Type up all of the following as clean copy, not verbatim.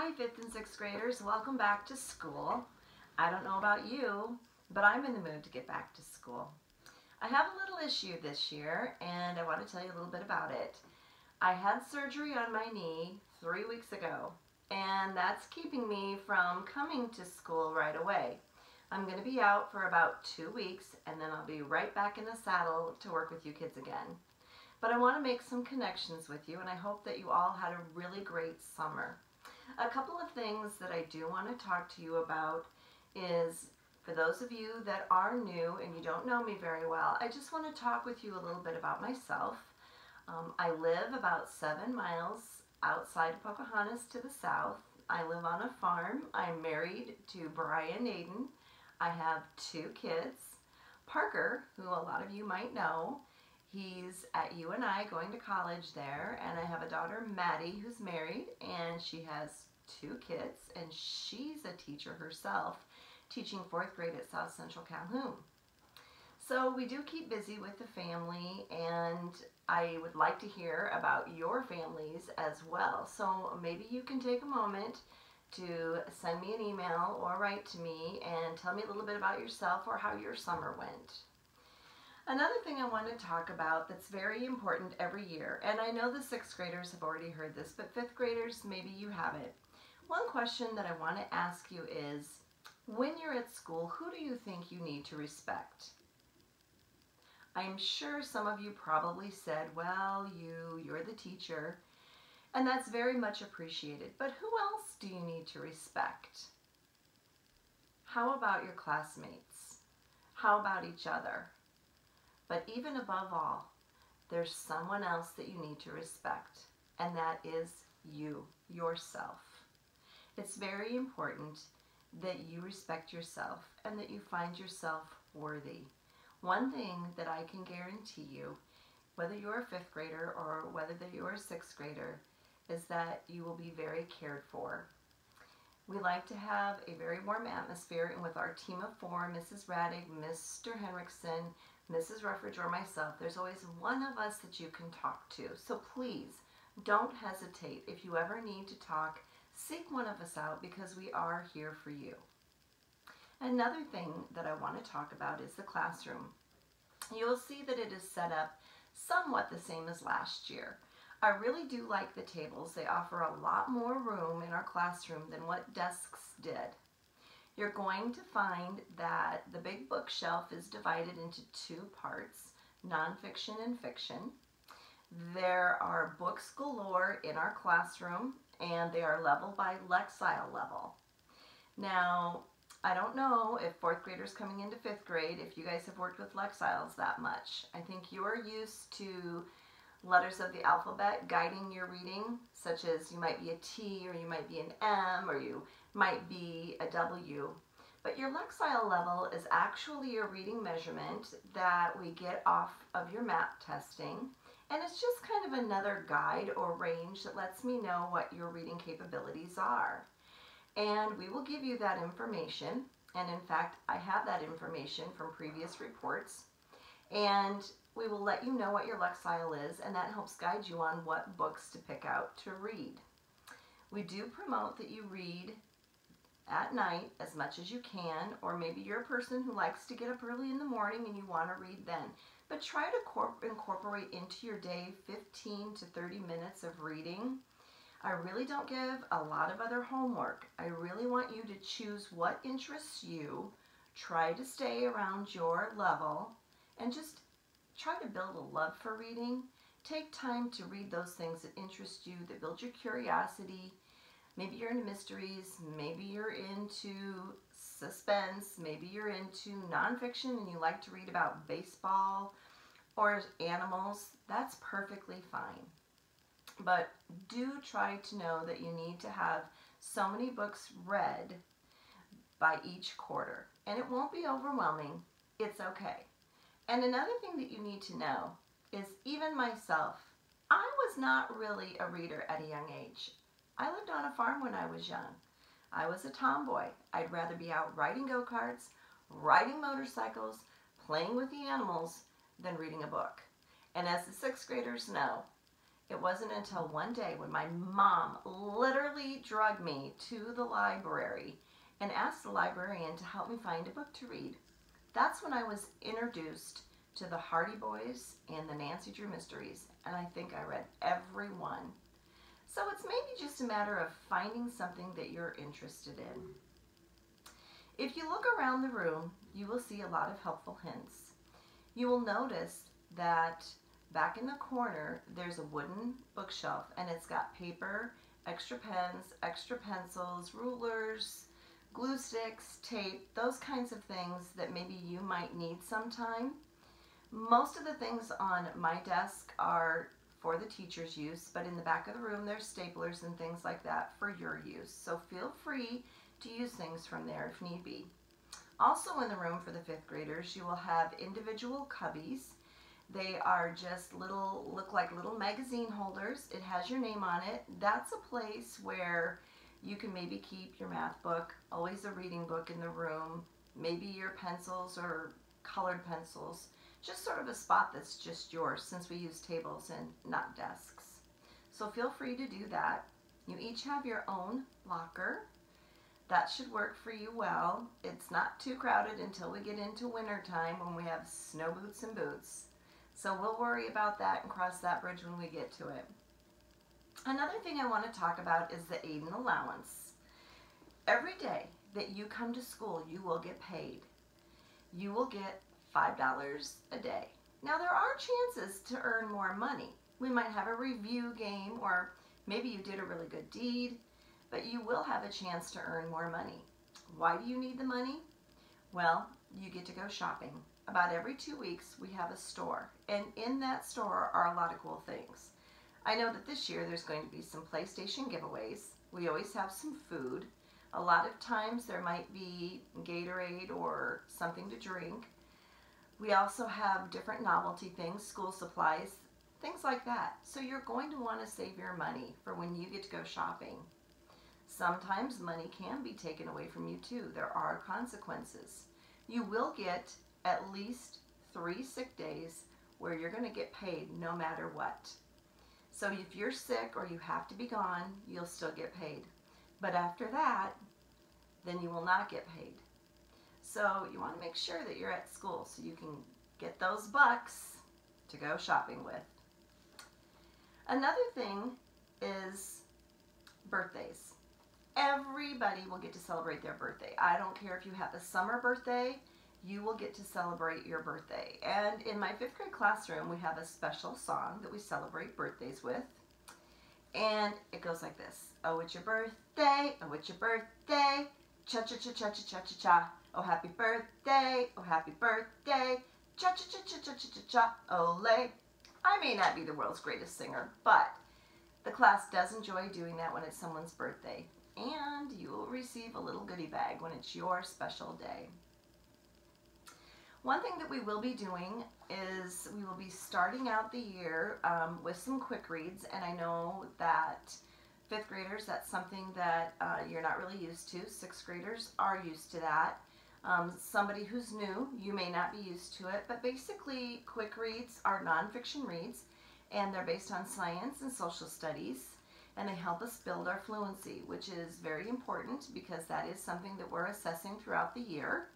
Hi, 5th and 6th graders. Welcome back to school. I don't know about you, but I'm in the mood to get back to school. I have a little issue this year, and I want to tell you a little bit about it. I had surgery on my knee 3 weeks ago, and that's keeping me from coming to school right away. I'm going to be out for about 2 weeks, and then I'll be right back in the saddle to work with you kids again. But I want to make some connections with you, and I hope that you all had a really great summer. A couple of things that I do want to talk to you about is, for those of you that are new and you don't know me very well, I just want to talk with you a little bit about myself. I live about 7 miles outside of Pocahontas to the south. I live on a farm. I'm married to Brian Naden. I have 2 kids. Parker, who a lot of you might know, he's at UNI going to college there, and I have a daughter, Maddie, who's married, and she has 2 kids, and she's a teacher herself, teaching 4th grade at South Central Calhoun. So we do keep busy with the family, and I would like to hear about your families as well. So maybe you can take a moment to send me an email or write to me and tell me a little bit about yourself or how your summer went. Another thing I want to talk about that's very important every year, and I know the 6th graders have already heard this, but 5th graders, maybe you haven't. One question that I want to ask you is, when you're at school, who do you think you need to respect? I'm sure some of you probably said, well, you're the teacher, and that's very much appreciated, but who else do you need to respect? How about your classmates? How about each other? But even above all, there's someone else that you need to respect, and that is you, yourself. It's very important that you respect yourself and that you find yourself worthy. One thing that I can guarantee you, whether you're a 5th grader or whether you're a 6th grader, is that you will be very cared for. We like to have a very warm atmosphere, and with our team of 4, Mrs. Radig, Mr. Henriksen, Mrs. Ruffridge, or myself, there's always one of us that you can talk to. So please, don't hesitate. If you ever need to talk, seek one of us out, because we are here for you. Another thing that I want to talk about is the classroom. You'll see that it is set up somewhat the same as last year. I really do like the tables. They offer a lot more room in our classroom than what desks did. You're going to find that the big bookshelf is divided into 2 parts, nonfiction and fiction. There are books galore in our classroom, and they are level by Lexile level. Now, I don't know if 4th graders coming into 5th grade, if you guys have worked with Lexiles that much. I think you are used to letters of the alphabet guiding your reading, such as you might be a T, or you might be an M, or you might be a W. But your Lexile level is actually a reading measurement that we get off of your MAP testing, and it's just kind of another guide or range that lets me know what your reading capabilities are. And we will give you that information, and in fact, I have that information from previous reports, and we will let you know what your Lexile is, and that helps guide you on what books to pick out to read. We do promote that you read at night as much as you can, or maybe you're a person who likes to get up early in the morning and you want to read then. But try to incorporate into your day 15 to 30 minutes of reading. I really don't give a lot of other homework. I really want you to choose what interests you, try to stay around your level, and just try to build a love for reading. Take time to read those things that interest you, that build your curiosity. Maybe you're into mysteries, maybe you're into suspense, maybe you're into nonfiction and you like to read about baseball or animals. That's perfectly fine. But do try to know that you need to have so many books read by each quarter. And it won't be overwhelming. It's okay. And another thing that you need to know is, even myself, I was not really a reader at a young age. I lived on a farm when I was young. I was a tomboy. I'd rather be out riding go-karts, riding motorcycles, playing with the animals than reading a book. And as the 6th graders know, It wasn't until one day when my mom literally drugged me to the library and asked the librarian to help me find a book to read. That's when I was introduced to the Hardy Boys and the Nancy Drew Mysteries, and I think I read every one. So it's maybe just a matter of finding something that you're interested in. If you look around the room, you will see a lot of helpful hints. You will notice that back in the corner, there's a wooden bookshelf, and it's got paper, extra pens, extra pencils, rulers, glue sticks, tape, those kinds of things that maybe you might need sometime. Most of the things on my desk are for the teacher's use, but in the back of the room there's staplers and things like that for your use. So feel free to use things from there if need be. Also in the room for the 5th graders, you will have individual cubbies. They are just look like little magazine holders. It has your name on it. That's a place where you can maybe keep your math book, always a reading book in the room, maybe your pencils or colored pencils, just sort of a spot that's just yours since we use tables and not desks. So feel free to do that. You each have your own locker. That should work for you well. It's not too crowded until we get into winter time when we have snow boots and boots. So we'll worry about that and cross that bridge when we get to it. Another thing I want to talk about is the aid and allowance. Every day that you come to school, you will get paid. You will get $5 a day. Now there are chances to earn more money. We might have a review game, or maybe you did a really good deed, but you will have a chance to earn more money. Why do you need the money? Well, you get to go shopping. About every 2 weeks we have a store, and in that store are a lot of cool things. I know that this year there's going to be some PlayStation giveaways. We always have some food. A lot of times there might be Gatorade or something to drink. We also have different novelty things, school supplies, things like that. So you're going to want to save your money for when you get to go shopping. Sometimes money can be taken away from you too. There are consequences. You will get at least 3 sick days where you're going to get paid no matter what. So if you're sick or you have to be gone, you'll still get paid. But after that, then you will not get paid. So you want to make sure that you're at school so you can get those bucks to go shopping with. Another thing is birthdays. Everybody will get to celebrate their birthday. I don't care if you have a summer birthday, you will get to celebrate your birthday. And in my 5th grade classroom, we have a special song that we celebrate birthdays with. And it goes like this. Oh, it's your birthday. Oh, it's your birthday. Cha-cha-cha-cha-cha-cha-cha-cha. Oh, happy birthday. Oh, happy birthday. Cha-cha-cha-cha-cha-cha-cha. Ole. I may not be the world's greatest singer, but the class does enjoy doing that when it's someone's birthday. And you will receive a little goodie bag when it's your special day. One thing that we will be doing is we will be starting out the year with some quick reads, and I know that 5th graders, that's something that you're not really used to. 6th graders are used to that. Somebody who's new, you may not be used to it, but basically quick reads are nonfiction reads, and they're based on science and social studies, and they help us build our fluency, which is very important because that is something that we're assessing throughout the year.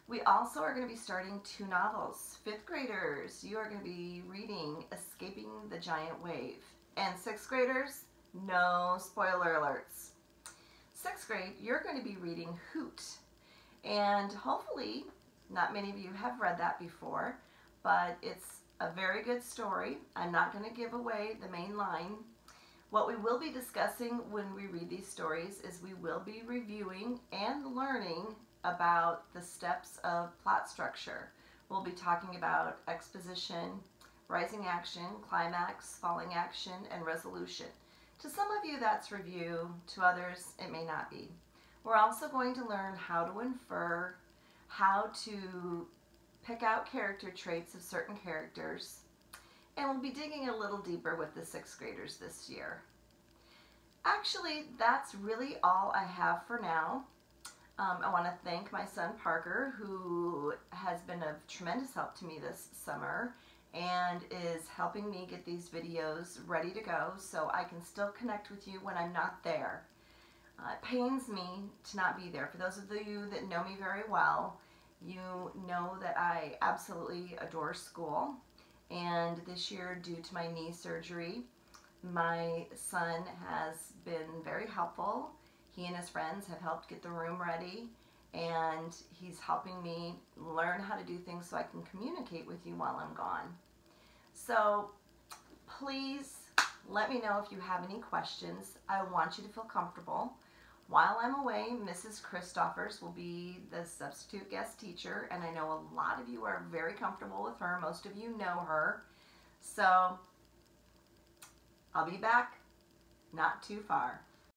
We also are going to be starting 2 novels. 5th graders, you are going to be reading Escaping the Giant Wave. And 6th graders, no spoiler alerts. 6th grade, you're going to be reading Hoot. And hopefully, not many of you have read that before, but it's a very good story. I'm not going to give away the main line. What we will be discussing when we read these stories is we will be reviewing and learning about the steps of plot structure. We'll be talking about exposition, rising action, climax, falling action, and resolution. To some of you that's review, to others it may not be. We're also going to learn how to infer, how to pick out character traits of certain characters, and we'll be digging a little deeper with the 6th graders this year. Actually, that's really all I have for now. I want to thank my son Parker, who has been of tremendous help to me this summer, and is helping me get these videos ready to go so I can still connect with you when I'm not there. It pains me to not be there. For those of you that know me very well, you know that I absolutely adore school. And this year, due to my knee surgery, my son has been very helpful. He and his friends have helped get the room ready, and he's helping me learn how to do things so I can communicate with you while I'm gone. So please let me know if you have any questions. I want you to feel comfortable. While I'm away, Mrs. Christoffers will be the substitute guest teacher, and I know a lot of you are very comfortable with her. Most of you know her. So I'll be back not too far.